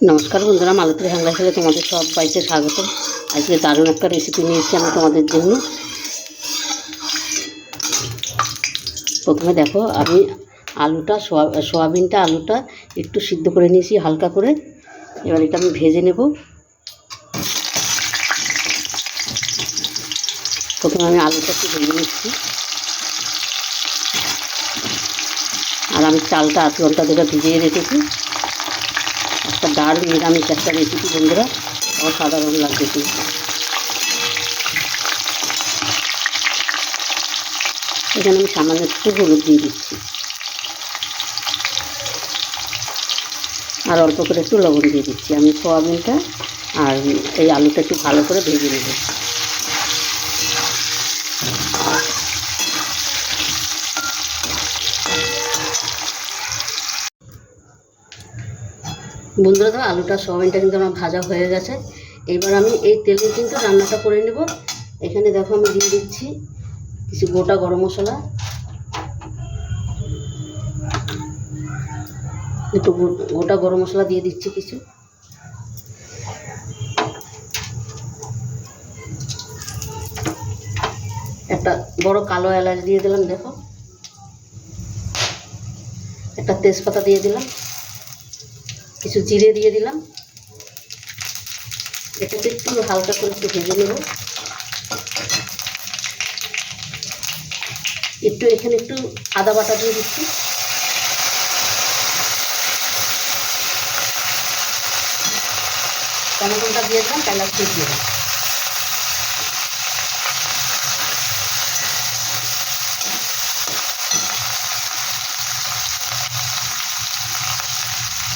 নমস্কার বন্ধুরা, মালতীর হাঙ্গা খেলে তোমাদের সবাইকে স্বাগত। আজকে দারুণ একটা রেসিপি নিয়েছি আমি তোমাদের জন্য। প্রথমে দেখো, আমি আলুটা একটু সিদ্ধ করে নিয়েছি হালকা করে। এবার এটা আমি ভেজে নেব। প্রথমে আমি আলুটা একটু ভেজে নিচ্ছি। আর আমি চালটা 8 ঘন্টা ধরে ভিজিয়ে রেখেছি। একটা দারুণ নিরামিষ একটা রেসিপি বন্ধুরা, অসাধারণ লাগবে কিন্তু। এখানে আমি সামান্য একটু হলুদ দিয়ে দিচ্ছি, আর অল্প করে একটু লবণ দিয়ে দিচ্ছি। আমি সোয়াবিনটা আর এই আলুটা একটু ভালো করে ভেজে নেব। বন্ধুরা, তো আলুটা সোয়াবিনটা কিন্তু আমার ভাজা হয়ে গেছে। এবার আমি এই তেলে কিন্তু রান্নাটা করে নেব। এখানে দেখো, আমি দিয়ে দিচ্ছি কিছু গোটা গরম মশলা, একটু গোটা গরম মশলা দিয়ে দিচ্ছি কিছু। একটা বড় কালো এলাচ দিয়ে দিলাম, দেখো। একটা তেজপাতা দিয়ে দিলাম, কিছু জিরে দিয়ে দিলাম। এটাকে একটু হালকা করে একটু ভেজে নেব। এখানে একটু আদা বাটা দিয়ে দিচ্ছি। টমেটোটা দিয়ে দিলাম, পেঁয়াজটা দিয়ে দিলাম।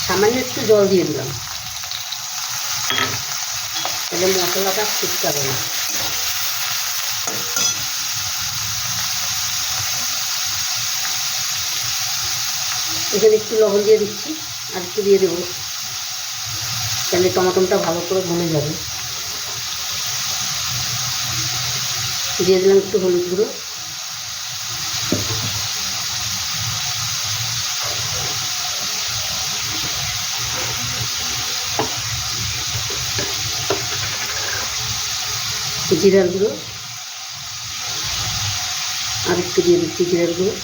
সামান্য একটু জল দিয়ে দিলাম, তাহলে মশলাটা ছিটকাবে না। এখানে একটু লবণ দিয়ে দিচ্ছি, আর একটু দিয়ে দেবো, তাহলে টমেটোটা ভালো করে গলে যাবে। দিয়ে দিলাম একটু হলুদ গুঁড়ো, জিরার গুঁড়ো, আর একটু দিয়ে দিচ্ছি জিরার গুঁড়ো।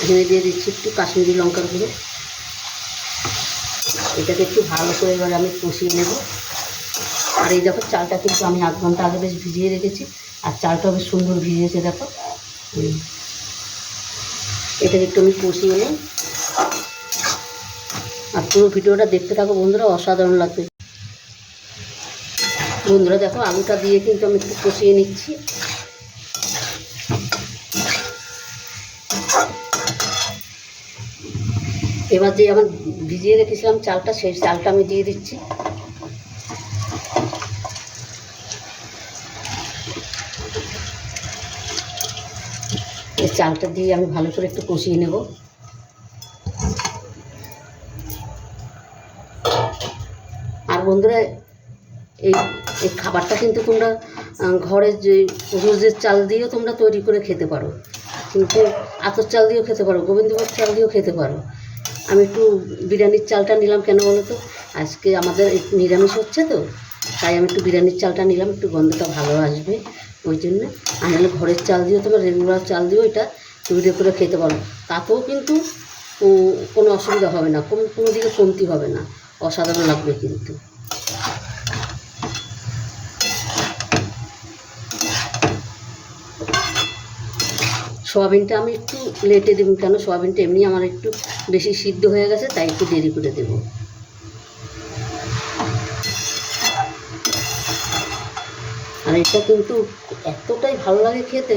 এখানে দিয়ে দিচ্ছি একটু কাশ্মীরি লঙ্কার গুঁড়ো। এটাকে একটু ভালো করে এবার আমি কষিয়ে নেব। আর এই দেখো, চালটা কিন্তু আমি 8 ঘন্টা আগে বেশ ভিজিয়ে রেখেছি, আর চালটা বেশ সুন্দর ভিজিয়েছে দেখো। এটাকে একটু আমি কষিয়ে নেই। আর পুরো ভিডিওটা দেখতে থাকো বন্ধুরা, অসাধারণ লাগবে। বন্ধুরা দেখো, আলুটা দিয়ে কিন্তু আমি একটু কষিয়ে নিচ্ছি। এবার যে আমার ভিজিয়ে রেখেছিলাম চালটা, সেই চালটা আমি দিয়ে দিচ্ছি। এই চালটা দিয়ে আমি ভালো করে একটু কষিয়ে নেব। আর বন্ধুরা, এই এই খাবারটা কিন্তু তোমরা ঘরের যে রোজের চাল দিয়েও তোমরা তৈরি করে খেতে পারো, কিন্তু আতর চাল দিয়েও খেতে পারো, গোবিন্দভোগ চাল দিয়েও খেতে পারো। আমি একটু বিরিয়ানির চালটা নিলাম, কেন বলো তো, আজকে আমাদের নিরামিষ হচ্ছে তো, তাই আমি একটু বিরিয়ানির চালটা নিলাম, একটু গন্ধটা ভালো আসবে ওই জন্য। আর নাহলে ঘরের চাল দিয়েও তোমরা রেগুলার চাল দিয়েও এটা তৈরি করে খেতে পারো, তাতেও কিন্তু কোনো অসুবিধা হবে না, কোনো দিকে কমতি হবে না, অসাধারণ লাগবে কিন্তু। সোয়াবিনটা আমি একটু লেটে দেব, কেন সোয়াবিনটা এমনি আমার একটু বেশি সিদ্ধ হয়ে গেছে, তাই একটু দেরি করে দেব। আর এটা কিন্তু এতটাই ভালো লাগে খেতে,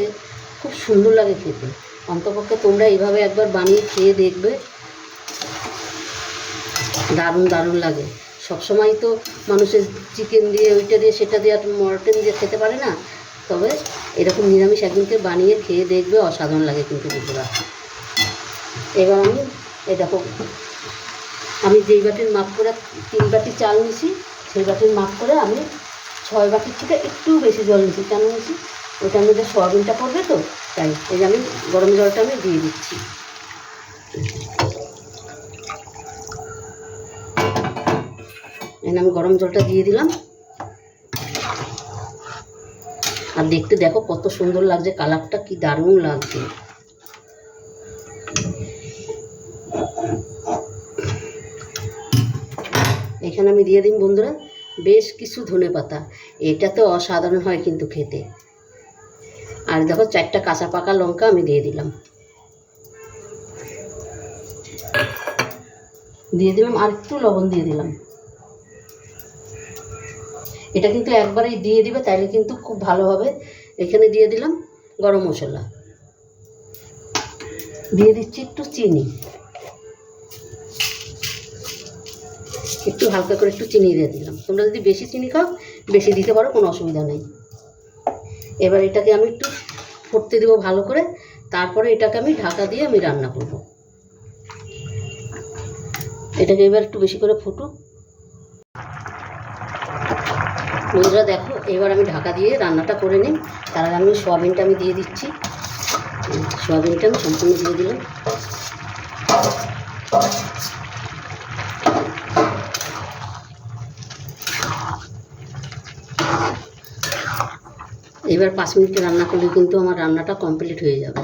খুব সুন্দর লাগে খেতে। অন্তপক্ষে তোমরা এইভাবে একবার বানিয়ে খেয়ে দেখবে, দারুণ দারুণ লাগে। সবসময় তো মানুষের চিকেন দিয়ে ওইটা দিয়ে সেটা দিয়ে আর মটন দিয়ে খেতে পারে না, তবে এরকম নিরামিষ একদিনকে বানিয়ে খেয়ে দেখবে, অসাধারণ লাগে কিন্তু বন্ধুরা। এবার আমি দেখো, আমি যেই বাটির মাপ করে 3 বাটি চাল নিয়েছি, সেই বাটির মাপ করে আমি 6 বাটির থেকে একটু বেশি জল নিয়েছি। কেন নিয়েছি, ওইটার মধ্যে সোয়াবিনটা পড়বে তো, তাই এই যে আমি গরম জলটা আমি দিয়ে দিচ্ছি। এখানে আমি গরম জলটা দিয়ে দিলাম। আর দেখতে দেখো কত সুন্দর লাগছে, কালারটা কি দারুণ লাগছে। এখানে আমি দিয়ে দিন বন্ধুরা বেশ কিছু ধনেপাতা, এটা তো অসাধারণ হয় কিন্তু খেতে। আর দেখো 4টা কাঁচা পাকা লঙ্কা আমি দিয়ে দিলাম, আর একটু লবণ দিয়ে দিলাম। এটা কিন্তু একবারেই দিয়ে দিবে, তাইলে কিন্তু খুব ভালো হবে। এখানে দিয়ে দিলাম গরম মশলা, দিয়ে দিচ্ছি একটু চিনি, একটু হালকা করে একটু চিনি দিয়ে দিলাম। তোমরা যদি বেশি চিনি খাও বেশি দিতে পারো, কোনো অসুবিধা নেই। এবার এটাকে আমি একটু ফুটতে দেবো ভালো করে, তারপরে এটাকে আমি ঢাকা দিয়ে আমি রান্না করব। এটাকে এবার একটু বেশি করে ফুটুক। বন্ধুরা দেখো এবার আমি ঢাকা দিয়ে রান্নাটা করে নিই। তার আগে আমি সয়াবিনটা আমি দিয়ে দিচ্ছি। সয়াবিনটা আমি সম্পূর্ণ দিয়ে দিলাম। এবার 5 মিনিট রান্না করলে কিন্তু আমার রান্নাটা কমপ্লিট হয়ে যাবে।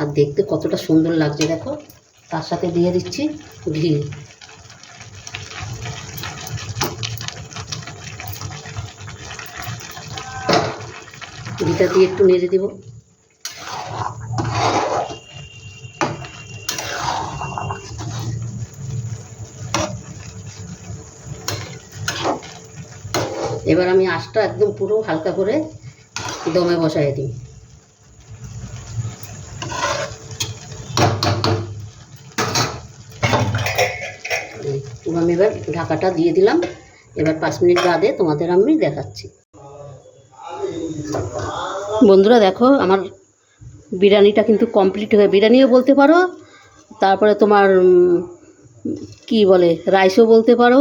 আর দেখতে কতটা সুন্দর লাগছে দেখো। তার সাথে দিয়ে দিচ্ছি ঘি। ঘিটা দিয়ে একটু নেড়ে দেব। এবার আমি আঁচটা একদম পুরো হালকা করে দমে বসাই দিই। আমি এবার ঢাকাটা দিয়ে দিলাম। এবার 5 মিনিট বাদে তোমাদের আমি দেখাচ্ছি। বন্ধুরা দেখো আমার বিরিয়ানিটা কিন্তু কমপ্লিট হয়ে, বিরিয়ানিও বলতে পারো, তারপরে তোমার কি বলে রাইসও বলতে পারো,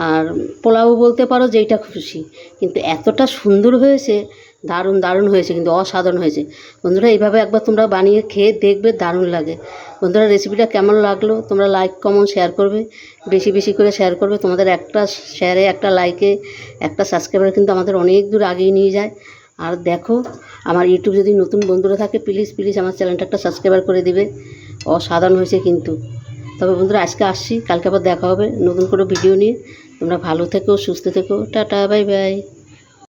আর পোলাও বলতে পারো, যেইটা খুশি। কিন্তু এতটা সুন্দর হয়েছে, দারুণ দারুণ হয়েছে, কিন্তু অসাধারণ হয়েছে। বন্ধুরা এইভাবে একবার তোমরা বানিয়ে খেয়ে দেখবে, দারুণ লাগে। বন্ধুরা রেসিপিটা কেমন লাগলো তোমরা লাইক কমেন্ট শেয়ার করবে, বেশি বেশি করে শেয়ার করবে। তোমাদের একটা শেয়ারে, একটা লাইকে, একটা সাবস্ক্রাইবার কিন্তু আমাদের অনেক দূর আগিয়ে নিয়ে যায়। আর দেখো আমার ইউটিউব যদি নতুন বন্ধুরা থাকে প্লিজ প্লিজ আমার চ্যানেলটা একটা সাবস্ক্রাইবার করে দিবে। অসাধারণ হয়েছে কিন্তু। তবে বন্ধুরা আজকে আসছি, কালকে আবার দেখা হবে নতুন কোনো ভিডিও নিয়ে। তোমরা ভালো থেকো, সুস্থ থেকো, টাটা, বাই বাই।